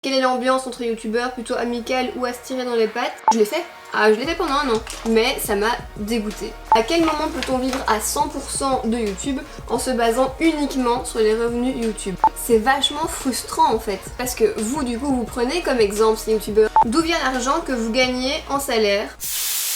Quelle est l'ambiance entre youtubeurs, plutôt amicale ou à se tirer dans les pattes? Je l'ai fait. Ah, je l'ai fait pendant un an, mais ça m'a dégoûté. À quel moment peut-on vivre à 100% de YouTube en se basant uniquement sur les revenus YouTube? C'est vachement frustrant en fait, parce que vous du coup vous prenez comme exemple ces youtubeurs. D'où vient l'argent que vous gagnez en salaire?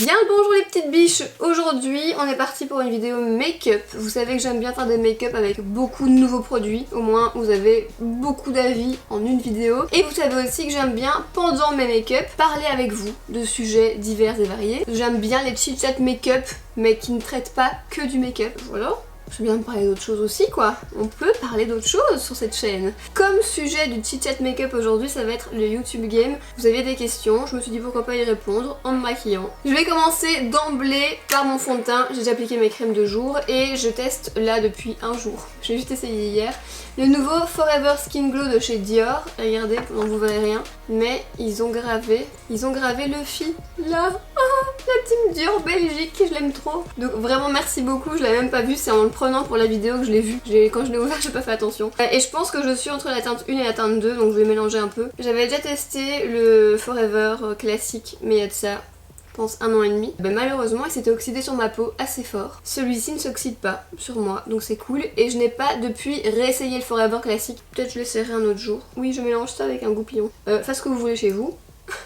Bien le bonjour les petites biches. Aujourd'hui on est parti pour une vidéo make-up. Vous savez que j'aime bien faire des make-up avec beaucoup de nouveaux produits. Au moins vous avez beaucoup d'avis en une vidéo. Et vous savez aussi que j'aime bien pendant mes make-up parler avec vous de sujets divers et variés. J'aime bien les chit-chat make-up mais qui ne traitent pas que du make-up. Voilà. Je vais bien parler d'autres choses aussi quoi. On peut parler d'autres choses sur cette chaîne. Comme sujet du chit-chat make-up aujourd'hui, ça va être le YouTube game. Vous aviez des questions, je me suis dit pourquoi pas y répondre en me maquillant. Je vais commencer d'emblée par mon fond de teint. J'ai déjà appliqué mes crèmes de jour et je teste là depuis un jour. J'ai juste essayé hier. Le nouveau Forever Skin Glow de chez Dior. Regardez, pendant que vous verrez rien. Mais ils ont gravé Luffy là. Oh, la team Dior Belgique, je l'aime trop. Donc vraiment merci beaucoup, je l'avais même pas vu, c'est en le prenant pour la vidéo que je l'ai vu. Quand je l'ai ouvert, j'ai pas fait attention. Et je pense que je suis entre la teinte 1 et la teinte 2, donc je vais mélanger un peu. J'avais déjà testé le Forever classique, mais il y a de ça, je pense, un an et demi. Ben, malheureusement, il s'était oxydé sur ma peau assez fort. Celui-ci ne s'oxyde pas sur moi, donc c'est cool. Et je n'ai pas depuis réessayé le Forever classique. Peut-être je l'essaierai un autre jour. Oui, je mélange ça avec un goupillon. Faites ce que vous voulez chez vous.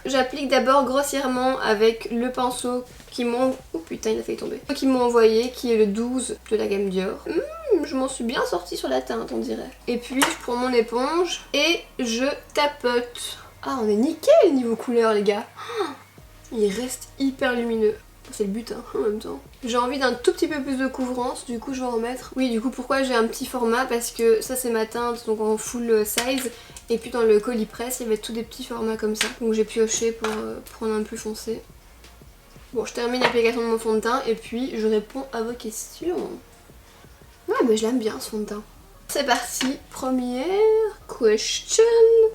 J'applique d'abord grossièrement avec le pinceau qui m'ont... Oh putain, il a failli tomber. Qui m'ont envoyé, qui est le 12 de la gamme Dior. Je m'en suis bien sortie sur la teinte, on dirait. Et puis, je prends mon éponge et je tapote. Ah, on est nickel niveau couleur, les gars. Il reste hyper lumineux. C'est le but hein, en même temps. J'ai envie d'un tout petit peu plus de couvrance, du coup je vais en remettre. Oui, du coup pourquoi j'ai un petit format? Parce que ça c'est ma teinte, donc en full size. Et puis dans le colis presse, il y avait tous des petits formats comme ça. Donc j'ai pioché pour prendre un plus foncé. Bon, je termine l'application de mon fond de teint et puis je réponds à vos questions. Ouais, mais je l'aime bien ce fond de teint. C'est parti, première question.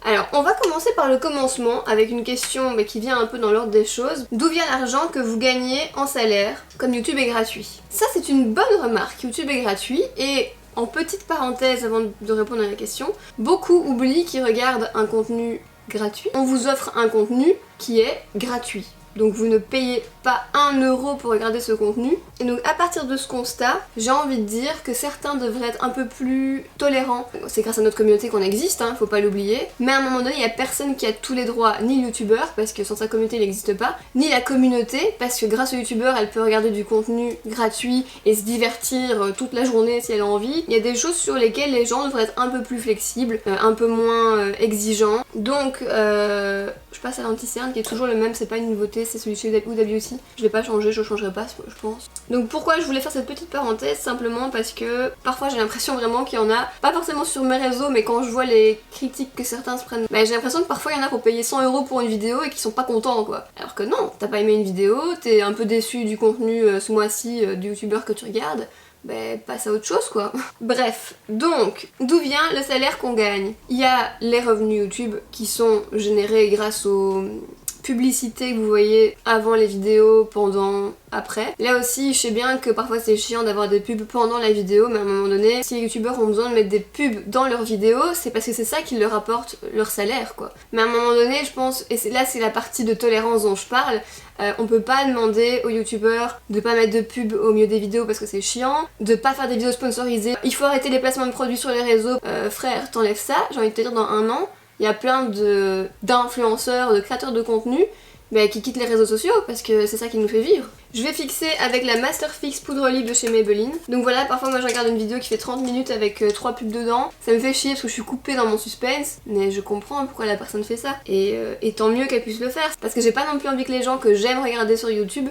Alors, on va commencer par le commencement avec une question qui vient un peu dans l'ordre des choses. D'où vient l'argent que vous gagnez en salaire comme YouTube est gratuit? Ça, c'est une bonne remarque. YouTube est gratuit et en petite parenthèse avant de répondre à la question, beaucoup oublient qu'ils regardent un contenu gratuit. On vous offre un contenu qui est gratuit. Donc vous ne payez pas 1 euro pour regarder ce contenu. Et donc à partir de ce constat, j'ai envie de dire que certains devraient être un peu plus tolérants. C'est grâce à notre communauté qu'on existe, hein, faut pas l'oublier. Mais à un moment donné, il y a personne qui a tous les droits, ni le youtubeur, parce que sans sa communauté il n'existe pas, ni la communauté, parce que grâce au youtubeur, elle peut regarder du contenu gratuit et se divertir toute la journée si elle a envie. Il y a des choses sur lesquelles les gens devraient être un peu plus flexibles, un peu moins exigeants. Donc je passe à l'anti-cerne qui est toujours le même, c'est pas une nouveauté, c'est celui de chez WC. Je vais pas changer, je changerai pas je pense. Donc pourquoi je voulais faire cette petite parenthèse? Simplement parce que parfois j'ai l'impression vraiment qu'il y en a, pas forcément sur mes réseaux, mais quand je vois les critiques que certains se prennent, j'ai l'impression que parfois il y en a qui ont payé 100 euro pour une vidéo et qui sont pas contents quoi. Alors que non, t'as pas aimé une vidéo, t'es un peu déçu du contenu ce mois-ci du youtubeur que tu regardes, passe à autre chose quoi. Bref, donc d'où vient le salaire qu'on gagne? Il y a les revenus YouTube qui sont générés grâce aux publicités que vous voyez avant les vidéos, pendant, après. Là aussi, je sais bien que parfois c'est chiant d'avoir des pubs pendant la vidéo, mais à un moment donné, si les youtubeurs ont besoin de mettre des pubs dans leurs vidéos, c'est parce que c'est ça qui leur apporte leur salaire quoi. Mais à un moment donné, je pense, et là c'est la partie de tolérance dont je parle, on peut pas demander aux youtubeurs de pas mettre de pub au milieu des vidéos parce que c'est chiant, de pas faire des vidéos sponsorisées, il faut arrêter les placements de produits sur les réseaux. Frère, t'enlèves ça, j'ai envie de te dire dans un an, il y a plein d'influenceurs, de créateurs de contenu qui quittent les réseaux sociaux parce que c'est ça qui nous fait vivre. Je vais fixer avec la Masterfix poudre libre de chez Maybelline. Donc voilà, parfois moi je regarde une vidéo qui fait 30 minutes avec 3 pubs dedans. Ça me fait chier parce que je suis coupée dans mon suspense, mais je comprends pourquoi la personne fait ça. Et tant mieux qu'elle puisse le faire. Parce que j'ai pas non plus envie que les gens que j'aime regarder sur YouTube,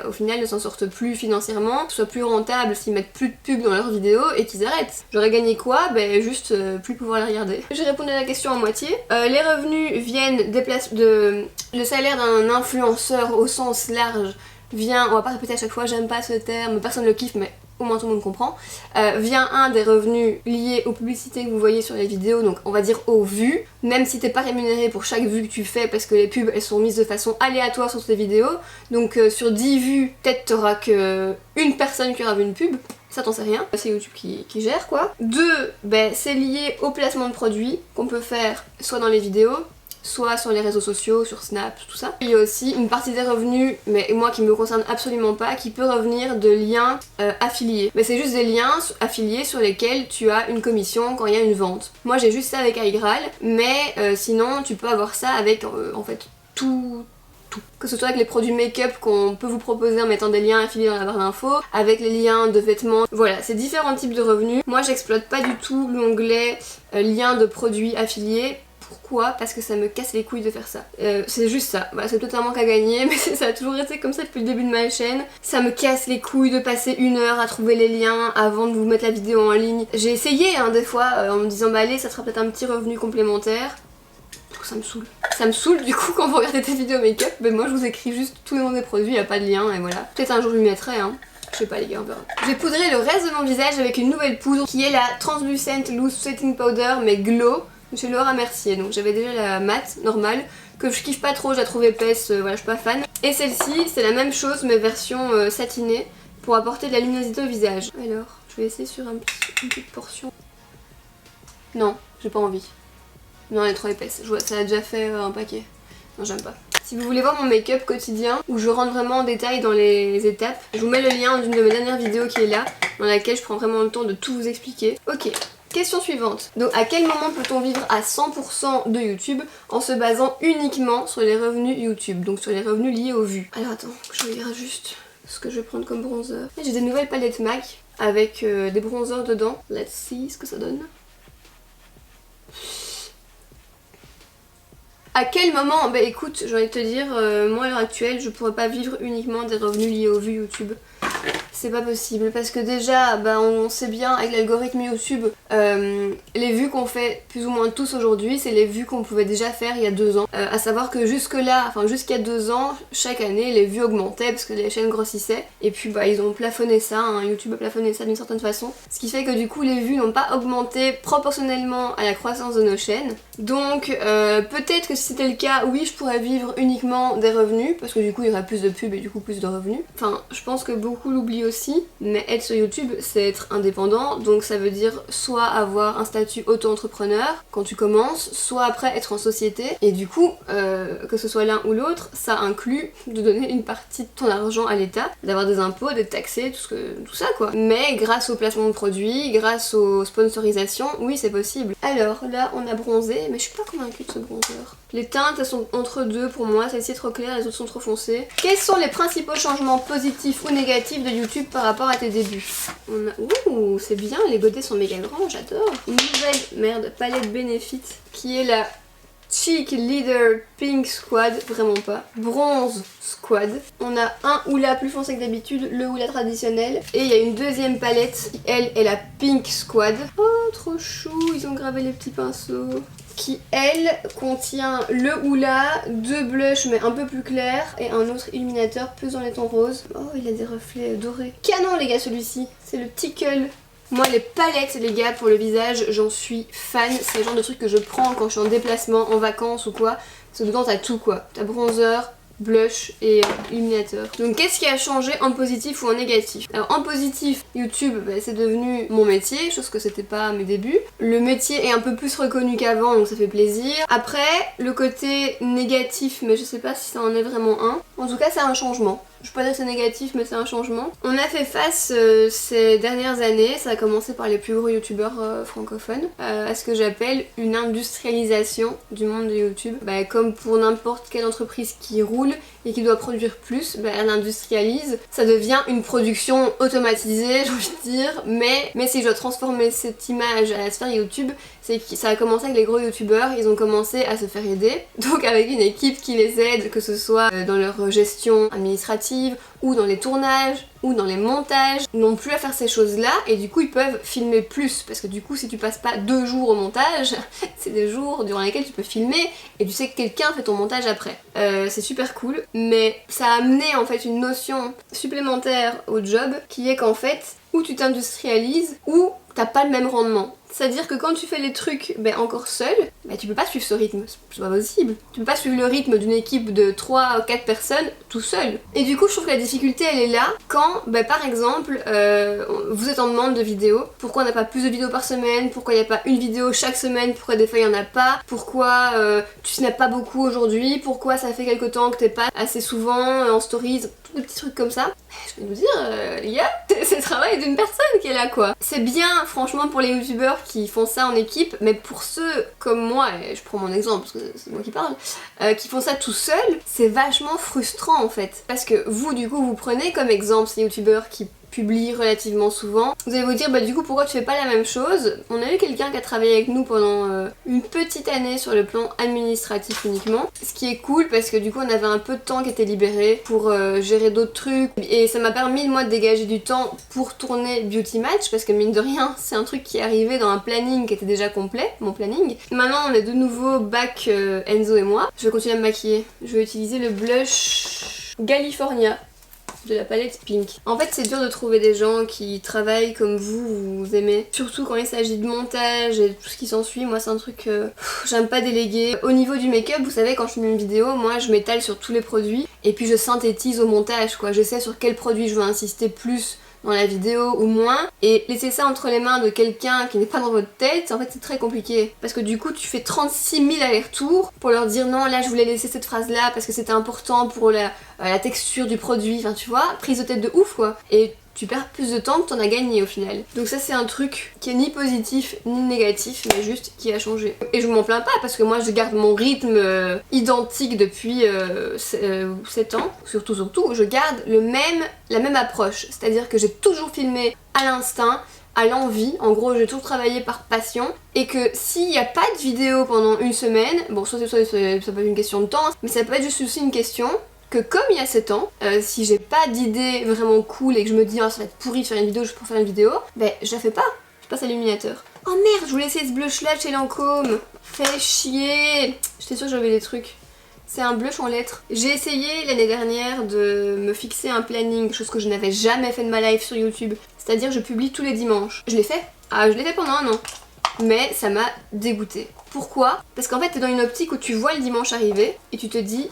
au final ne s'en sortent plus financièrement, que ce soit plus rentable s'ils mettent plus de pubs dans leurs vidéos et qu'ils arrêtent. J'aurais gagné quoi? Juste plus pouvoir les regarder. J'ai répondu à la question en moitié. Les revenus viennent le salaire d'un influenceur au sens large vient, on va pas répéter à chaque fois, j'aime pas ce terme, personne le kiffe mais au moins tout le monde comprend, vient un des revenus liés aux publicités que vous voyez sur les vidéos, donc on va dire aux vues, même si t'es pas rémunéré pour chaque vue que tu fais parce que les pubs elles sont mises de façon aléatoire sur tes vidéos, donc sur 10 vues, peut-être t'auras que une personne qui aura vu une pub, ça t'en sais rien, c'est YouTube qui gère quoi. 2, c'est lié au placement de produits qu'on peut faire soit dans les vidéos, soit sur les réseaux sociaux, sur Snap, tout ça. Il y a aussi une partie des revenus, mais moi qui me concerne absolument pas, qui peut revenir de liens affiliés. Mais c'est juste des liens affiliés sur lesquels tu as une commission quand il y a une vente. Moi j'ai juste ça avec iGraal, mais sinon tu peux avoir ça avec en fait tout. Que ce soit avec les produits make-up qu'on peut vous proposer en mettant des liens affiliés dans la barre d'infos, avec les liens de vêtements, voilà, c'est différents types de revenus. Moi j'exploite pas du tout l'onglet liens de produits affiliés. Pourquoi? Parce que ça me casse les couilles de faire ça. C'est juste ça. Voilà, c'est peut-être un manque à gagner, mais ça a toujours été comme ça depuis le début de ma chaîne. Ça me casse les couilles de passer 1 heure à trouver les liens avant de vous mettre la vidéo en ligne. J'ai essayé hein, des fois en me disant bah allez, ça sera peut-être un petit revenu complémentaire. Ça me saoule. Ça me saoule du coup quand vous regardez tes vidéos make-up, mais moi je vous écris juste tous les noms des produits, y a pas de lien et voilà. Peut-être un jour je lui mettrai hein. Je sais pas les gars, on verra. Je vais poudrer le reste de mon visage avec une nouvelle poudre qui est la Translucent Loose Setting Powder mais Glow de chez Laura Mercier. Donc j'avais déjà la matte normale que je kiffe pas trop, je la trouve épaisse, voilà je suis pas fan. Et celle-ci c'est la même chose mais version satinée pour apporter de la luminosité au visage. Alors je vais essayer sur une petite portion. Non, j'ai pas envie. Non, elle est trop épaisse. Je vois, ça a déjà fait un paquet. Non, j'aime pas. Si vous voulez voir mon make-up quotidien, où je rentre vraiment en détail dans les étapes, je vous mets le lien d'une de mes dernières vidéos qui est là, dans laquelle je prends vraiment le temps de tout vous expliquer. Ok, question suivante. Donc, à quel moment peut-on vivre à 100% de YouTube en se basant uniquement sur les revenus YouTube, donc sur les revenus liés aux vues? Alors attends, je regarde juste ce que je vais prendre comme bronzer. J'ai des nouvelles palettes MAC avec des bronzers dedans. Let's see ce que ça donne. À quel moment? Bah écoute, j'ai envie de te dire, moi à l'heure actuelle, je pourrais pas vivre uniquement des revenus liés aux vues YouTube. C'est pas possible parce que déjà, bah, on sait bien avec l'algorithme YouTube, les vues qu'on fait plus ou moins tous aujourd'hui, c'est les vues qu'on pouvait déjà faire il y a 2 ans. À savoir que jusque là, enfin jusqu'à 2 ans, chaque année les vues augmentaient parce que les chaînes grossissaient. Et puis bah ils ont plafonné ça, hein, YouTube a plafonné ça d'une certaine façon. Ce qui fait que du coup les vues n'ont pas augmenté proportionnellement à la croissance de nos chaînes. Donc peut-être que si c'était le cas, oui je pourrais vivre uniquement des revenus parce que du coup il y aurait plus de pubs et du coup plus de revenus. Enfin je pense que beaucoup l'oublient aussi, mais être sur YouTube c'est être indépendant, donc ça veut dire soit avoir un statut auto-entrepreneur quand tu commences, soit après être en société, et du coup que ce soit l'un ou l'autre, ça inclut de donner une partie de ton argent à l'État, d'avoir des impôts, d'être taxé, tout ça quoi. Mais grâce au placement de produits, grâce aux sponsorisations, oui c'est possible. Alors là on a bronzé, mais je suis pas convaincue de ce bronzer. Les teintes elles sont entre deux pour moi, celle-ci est trop claire, les autres sont trop foncées. Quels sont les principaux changements positifs ou négatifs de YouTube par rapport à tes débuts? Ouh, c'est bien, les godets sont méga grands, j'adore. Une nouvelle palette Benefit qui est la Cheek Leader Pink Squad, vraiment pas. Bronze Squad. On a un houla plus foncé que d'habitude, le houla traditionnel. Et il y a une deuxième palette qui elle est la Pink Squad. Oh trop chou, ils ont gravé les petits pinceaux. Qui elle contient le houla, 2 blushs mais un peu plus clairs et un autre illuminateur plus dans les tons roses. Oh il a des reflets dorés. Canon les gars celui-ci, c'est le Tickle. Moi les palettes les gars pour le visage j'en suis fan, c'est le genre de truc que je prends quand je suis en déplacement, en vacances ou quoi. Parce que dedans t'as tout quoi, t'as bronzer, blush et illuminateur. Donc qu'est-ce qui a changé en positif ou en négatif? Alors en positif, YouTube bah, c'est devenu mon métier, chose que c'était pas à mes débuts. Le métier est un peu plus reconnu qu'avant donc ça fait plaisir. Après le côté négatif, mais je sais pas si ça en est vraiment un. En tout cas c'est un changement. Je peux pas dire que c'est négatif mais c'est un changement. On a fait face ces dernières années, ça a commencé par les plus gros youtubeurs francophones, à ce que j'appelle une industrialisation du monde de YouTube. Bah, comme pour n'importe quelle entreprise qui roule et qui doit produire plus, bah, elle industrialise. Ça devient une production automatisée, j'ai envie de dire, mais si je dois transformer cette image à la sphère YouTube, c'est que ça a commencé avec les gros youtubeurs, ils ont commencé à se faire aider, donc avec une équipe qui les aide, que ce soit dans leur gestion administrative, ou dans les tournages, ou dans les montages, ils n'ont plus à faire ces choses-là et du coup ils peuvent filmer plus parce que du coup si tu passes pas 2 jours au montage, c'est des jours durant lesquels tu peux filmer et tu sais que quelqu'un fait ton montage après. C'est super cool, mais ça a amené en fait une notion supplémentaire au job qui est qu'en fait ou tu t'industrialises, ou t'as pas le même rendement. C'est-à-dire que quand tu fais les trucs encore seul, tu peux pas suivre ce rythme, c'est pas possible. Tu peux pas suivre le rythme d'une équipe de 3 ou 4 personnes tout seul. Et du coup je trouve que la difficulté elle est là quand par exemple vous êtes en demande de vidéos. Pourquoi on n'a pas plus de vidéos par semaine? Pourquoi il n'y a pas une vidéo chaque semaine? Pourquoi des fois il n'y en a pas? Pourquoi tu snaps pas beaucoup aujourd'hui? Pourquoi ça fait quelque temps que t'es pas assez souvent en stories? Tous des petits trucs comme ça. Je vais vous dire, les gars, c'est le travail d'une personne qui est là quoi. C'est bien franchement pour les youtubeurs qui font ça en équipe, mais pour ceux comme moi, et je prends mon exemple parce que c'est moi qui parle, qui font ça tout seul, c'est vachement frustrant en fait. Parce que vous du coup vous prenez comme exemple ces youtubeurs qui publie relativement souvent. Vous allez vous dire du coup pourquoi tu fais pas la même chose? On a eu quelqu'un qui a travaillé avec nous pendant une petite année sur le plan administratif uniquement, ce qui est cool parce que du coup on avait un peu de temps qui était libéré pour gérer d'autres trucs et ça m'a permis moi de dégager du temps pour tourner Beauty Match parce que mine de rien c'est un truc qui est arrivé dans un planning qui était déjà complet, mon planning. Maintenant on est de nouveau back Enzo et moi. Je vais continuer à me maquiller. Je vais utiliser le blush California de la palette Pink. En fait c'est dur de trouver des gens qui travaillent comme vous aimez. Surtout quand il s'agit de montage et tout ce qui s'ensuit. Moi c'est un truc j'aime pas déléguer. Au niveau du make-up, vous savez quand je fais une vidéo, moi je m'étale sur tous les produits et puis je synthétise au montage quoi. Je sais sur quel produit je veux insister plus dans la vidéo ou moins, et laisser ça entre les mains de quelqu'un qui n'est pas dans votre tête, en fait c'est très compliqué parce que du coup tu fais 36 000 allers-retours pour leur dire non là je voulais laisser cette phrase là parce que c'était important pour la texture du produit, enfin tu vois, prise de tête de ouf quoi, et tu perds plus de temps que t'en as gagné au final. Donc ça c'est un truc qui est ni positif ni négatif mais juste qui a changé. Et je m'en plains pas parce que moi je garde mon rythme identique depuis 7 ans. Surtout je garde la même approche. C'est-à-dire que j'ai toujours filmé à l'instinct, à l'envie, en gros j'ai toujours travaillé par passion et que s'il n'y a pas de vidéo pendant une semaine, bon soit ça peut être une question de temps, mais ça peut être juste aussi une question que comme il y a 7 ans, si j'ai pas d'idée vraiment cool et que je me dis oh, ça va être pourri de faire une vidéo juste pour faire une vidéo, je la fais pas, je passe à l'illuminateur. Oh merde, je voulais essayer ce blush là de chez Lancôme, fais chier. J'étais sûre que j'avais des trucs. C'est un blush en lettres. J'ai essayé l'année dernière de me fixer un planning, chose que je n'avais jamais fait de ma life sur YouTube. C'est-à-dire je publie tous les dimanches. Je l'ai fait. Ah, je l'ai fait pendant un an. Mais ça m'a dégoûtée. Pourquoi? Parce qu'en fait t'es dans une optique où tu vois le dimanche arriver et tu te dis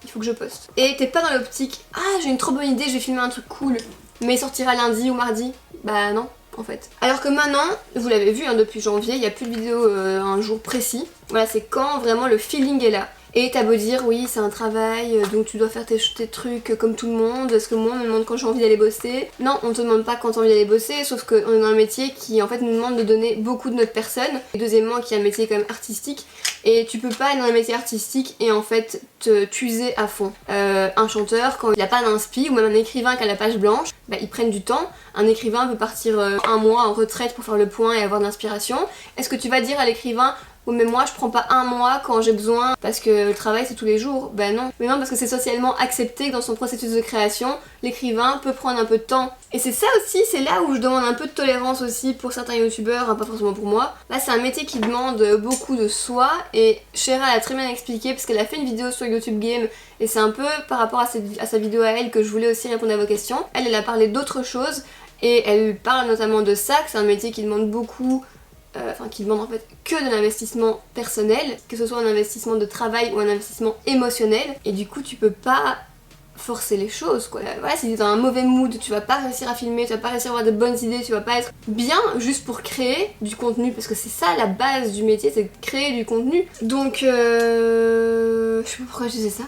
il faut que je poste. Et t'es pas dans l'optique ah j'ai une trop bonne idée, je vais filmer un truc cool mais il sortira lundi ou mardi. Bah non en fait. Alors que maintenant, vous l'avez vu depuis janvier, il n'y a plus de vidéo un jour précis. Voilà, c'est quand vraiment le feeling est là. Et t'as beau dire oui c'est un travail donc tu dois faire tes trucs comme tout le monde, parce que moi on me demande quand j'ai envie d'aller bosser. Non, on te demande pas quand t'as envie d'aller bosser, sauf qu'on est dans un métier qui en fait nous demande de donner beaucoup de notre personne. Et deuxièmement qui est un métier quand même artistique et tu peux pas être dans un métier artistique et en fait te t'user à fond. Un chanteur quand il a pas d'inspi ou même un écrivain qui a la page blanche, ils prennent du temps. Un écrivain peut partir un mois en retraite pour faire le point et avoir de l'inspiration. Est-ce que tu vas dire à l'écrivain oh mais moi je prends pas un mois quand j'ai besoin parce que le travail c'est tous les jours? Ben non. Mais non, parce que c'est socialement accepté que dans son processus de création, l'écrivain peut prendre un peu de temps. Et c'est ça aussi, c'est là où je demande un peu de tolérance aussi pour certains youtubeurs, pas forcément pour moi. Là c'est un métier qui demande beaucoup de soi et Shera l'a très bien expliqué parce qu'elle a fait une vidéo sur YouTube Game et c'est un peu par rapport à sa vidéo à elle que je voulais aussi répondre à vos questions. Elle a parlé d'autres choses et elle parle notamment de ça, que c'est un métier qui demande beaucoup qui demande en fait que de l'investissement personnel, que ce soit un investissement de travail ou un investissement émotionnel, et du coup tu peux pas forcer les choses quoi. Voilà, si t'es dans un mauvais mood, tu vas pas réussir à filmer, tu vas pas réussir à avoir de bonnes idées, tu vas pas être bien juste pour créer du contenu, parce que c'est ça la base du métier, c'est de créer du contenu. Donc je sais pas pourquoi je disais ça.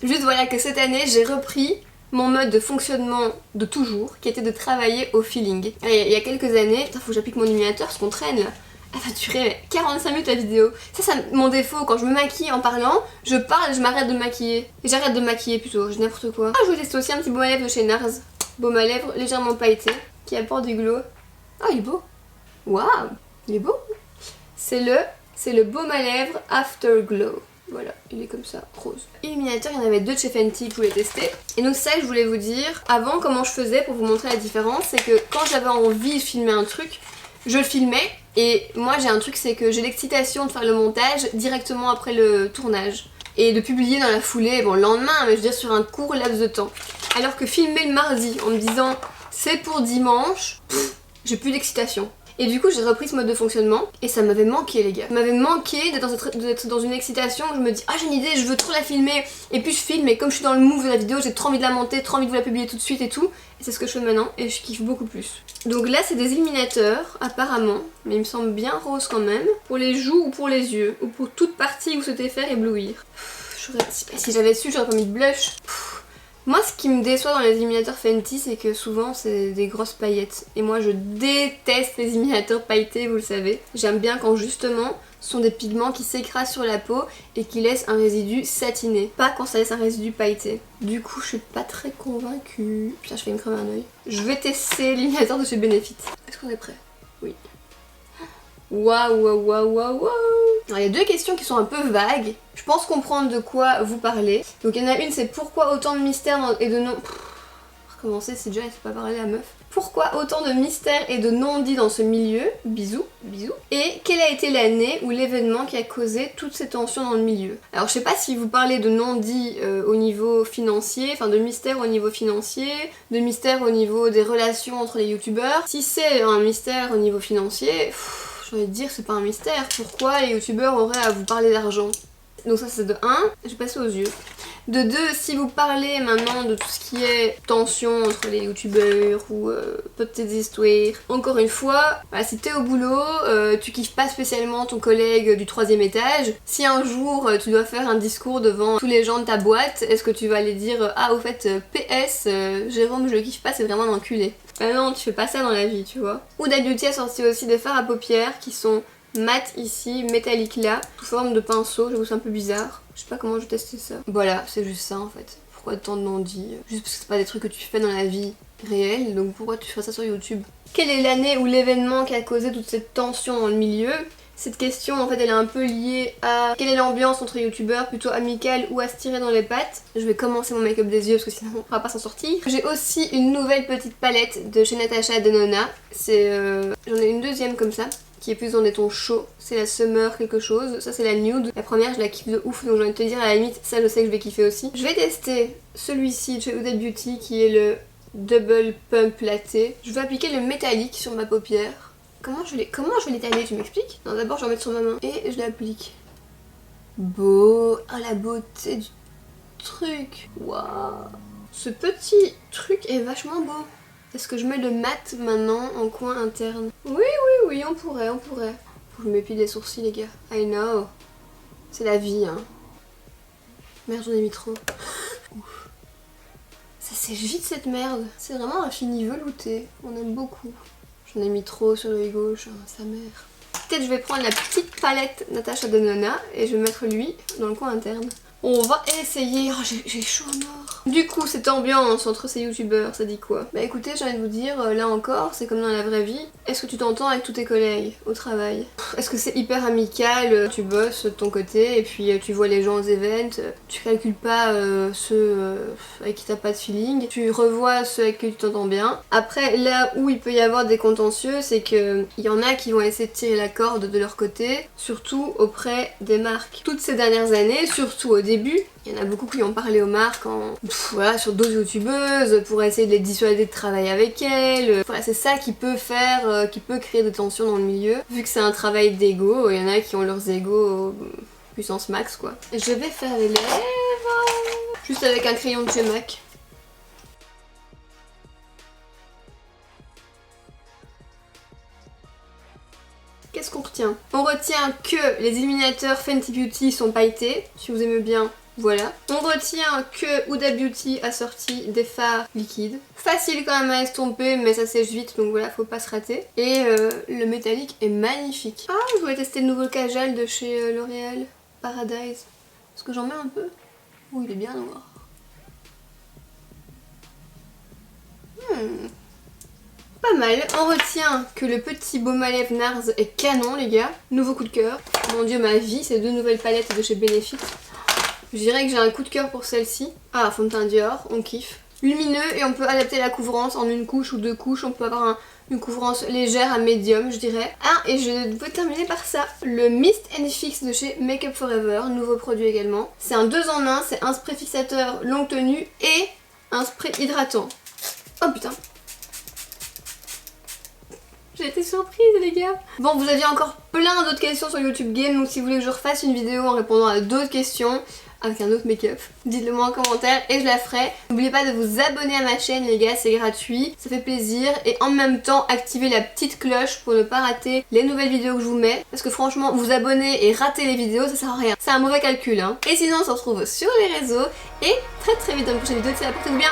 Juste voilà que cette année j'ai repris mon mode de fonctionnement de toujours, qui était de travailler au feeling. Il y a quelques années, putain faut que j'applique mon illuminateur parce qu'on traîne là. Elle va durer 45 minutes la vidéo. Ça mon défaut, quand je me maquille en parlant, je parle et je m'arrête de me maquiller. Et j'arrête de me maquiller plutôt, je dis n'importe quoi. Ah je voulais tester aussi un petit baume à lèvres de chez Nars. Baume à lèvres légèrement pailleté, qui apporte du glow. Ah il est beau. Waouh, il est beau. C'est le baume à lèvres Afterglow. Voilà, il est comme ça, rose. Illuminateur, il y en avait 2 de chez Fenty que je voulais tester. Et donc ça, je voulais vous dire, avant comment je faisais pour vous montrer la différence, c'est que quand j'avais envie de filmer un truc, je le filmais. Et moi j'ai un truc, c'est que j'ai l'excitation de faire le montage directement après le tournage. Et de publier dans la foulée, bon le lendemain, mais je veux dire sur un court laps de temps. Alors que filmer le mardi en me disant C'est pour dimanche, j'ai plus d'excitation. Et du coup j'ai repris ce mode de fonctionnement et ça m'avait manqué les gars. Ça m'avait manqué d'être dans une excitation où je me dis ah j'ai une idée, je veux trop la filmer. Et puis je filme et comme je suis dans le move de la vidéo, j'ai trop envie de la monter, trop envie de vous la publier tout de suite et tout. Et c'est ce que je fais maintenant et je kiffe beaucoup plus. Donc là c'est des illuminateurs apparemment, mais il me semble bien rose quand même. Pour les joues ou pour les yeux, ou pour toute partie où vous souhaitez faire éblouir. Si j'avais su j'aurais pas mis de blush. Moi ce qui me déçoit dans les illuminateurs Fenty c'est que souvent c'est des grosses paillettes. Et moi je déteste les illuminateurs pailletés, vous le savez. J'aime bien quand justement ce sont des pigments qui s'écrasent sur la peau et qui laissent un résidu satiné. Pas quand ça laisse un résidu pailleté. Du coup je suis pas très convaincue. Putain je vais me crever un oeil. Je vais tester l'illuminateur de chez Benefit. Est-ce qu'on est prêt? Oui. Waouh waouh waouh waouh waouh. Alors il y a deux questions qui sont un peu vagues. Je pense comprendre de quoi vous parlez. Donc il y en a une c'est pourquoi autant de mystères et de non... Recommencer si déjà il faut pas parler à la meuf. Pourquoi autant de mystères et de non-dits dans ce milieu? Bisous, bisous. Et quelle a été l'année ou l'événement qui a causé toutes ces tensions dans le milieu? Alors je sais pas si vous parlez de non-dits au niveau financier, enfin de mystères au niveau financier, de mystères au niveau des relations entre les youtubeurs. Si c'est un mystère au niveau financier... J'ai envie de dire c'est pas un mystère, pourquoi les youtubeurs auraient à vous parler d'argent? Donc ça c'est de 1, je vais passer aux yeux. De 2, si vous parlez maintenant de tout ce qui est tension entre les youtubeurs ou petites histoires, encore une fois, bah, si t'es au boulot, tu kiffes pas spécialement ton collègue du 3e étage, si un jour tu dois faire un discours devant tous les gens de ta boîte, est-ce que tu vas aller dire ah au fait PS, Jérôme je le kiffe pas, c'est vraiment un enculé? Bah non, tu fais pas ça dans la vie, tu vois. Huda Beauty a sorti aussi des fards à paupières qui sont mat ici, métallique là, sous forme de pinceau, j'avoue c'est un peu bizarre. Je sais pas comment je vais tester ça. Voilà, c'est juste ça en fait. Pourquoi tant de non-dits? Juste parce que c'est pas des trucs que tu fais dans la vie réelle, donc pourquoi tu ferais ça sur YouTube? Quelle est l'année ou l'événement qui a causé toute cette tension dans le milieu? Cette question en fait elle est un peu liée à quelle est l'ambiance entre youtubeurs, plutôt amicale ou à se tirer dans les pattes. Je vais commencer mon make-up des yeux parce que sinon on pourra pas s'en sortir. J'ai aussi une nouvelle petite palette de chez Natasha Denona. J'en ai une deuxième comme ça, qui est plus dans des tons chauds. C'est la Summer quelque chose, ça c'est la Nude. La première je la kiffe de ouf donc j'ai envie de te dire à la limite ça je sais que je vais kiffer aussi. Je vais tester celui-ci de chez Huda Beauty qui est le Double Pump Latte. Je vais appliquer le métallique sur ma paupière. Comment je vais l'étaler, tu m'expliques? Non d'abord je vais en mettre sur ma main et je l'applique. Beau, ah la beauté du truc. Waouh. Ce petit truc est vachement beau. Est-ce que je mets le mat maintenant en coin interne? Oui, on pourrait. Faut que je m'épile les sourcils les gars. I know. C'est la vie hein. Merde j'en ai mis trop. Ouf. Ça sèche vite cette merde. C'est vraiment un fini velouté. On aime beaucoup. J'en ai mis trop sur l'œil gauche, hein, sa mère. Peut-être je vais prendre la petite palette Natasha Denona et je vais mettre lui dans le coin interne. On va essayer. Oh, j'ai chaud en or. Du coup, cette ambiance entre ces youtubeurs, ça dit quoi? Bah écoutez, j'ai envie de vous dire, là encore, c'est comme dans la vraie vie. Est-ce que tu t'entends avec tous tes collègues au travail? Est-ce que c'est hyper amical? Tu bosses de ton côté et puis tu vois les gens aux events, tu calcules pas ceux avec qui t'as pas de feeling, tu revois ceux avec qui tu t'entends bien. Après, là où il peut y avoir des contentieux, c'est que il y en a qui vont essayer de tirer la corde de leur côté, surtout auprès des marques. Toutes ces dernières années, surtout au début, il y en a beaucoup qui ont parlé aux marques voilà, sur d'autres youtubeuses pour essayer de les dissuader de travailler avec elles. Voilà, c'est ça qui peut faire, qui peut créer des tensions dans le milieu. Vu que c'est un travail d'ego, il y en a qui ont leurs égos puissance max quoi. Je vais faire les lèvres juste avec un crayon de chez MAC. Qu'est-ce qu'on retient? On retient que les illuminateurs Fenty Beauty sont pailletés, si vous aimez bien, voilà. On retient que Huda Beauty a sorti des fards liquides. Facile quand même à estomper, mais ça sèche vite, donc voilà, faut pas se rater. Et le métallique est magnifique. Ah, je voulais tester le nouveau Kajal de chez L'Oréal, Paradise. Est-ce que j'en mets un peu? Oh, il est bien noir. Pas mal. On retient que le petit baume à lèvres NARS est canon les gars. Nouveau coup de cœur. Mon dieu ma vie, ces deux nouvelles palettes de chez Benefit. Je dirais que j'ai un coup de cœur pour celle-ci. Ah, fond de teint Dior, on kiffe. Lumineux et on peut adapter la couvrance en une couche ou deux couches. On peut avoir une couvrance légère à médium je dirais. Ah et je vais terminer par ça. Le Mist and Fix de chez Make Up For Ever. Nouveau produit également. C'est un 2 en 1. C'est un spray fixateur longue tenue et un spray hydratant. Oh putain. J'ai été surprise les gars. Bon, vous aviez encore plein d'autres questions sur YouTube Game, donc si vous voulez que je refasse une vidéo en répondant à d'autres questions avec un autre make-up, dites-le moi en commentaire et je la ferai. N'oubliez pas de vous abonner à ma chaîne les gars, c'est gratuit, ça fait plaisir, et en même temps activez la petite cloche pour ne pas rater les nouvelles vidéos que je vous mets, parce que franchement vous abonner et rater les vidéos ça sert à rien, c'est un mauvais calcul hein. Et sinon on se retrouve sur les réseaux et très vite dans une prochaine vidéo, c'est là, portez-vous bien.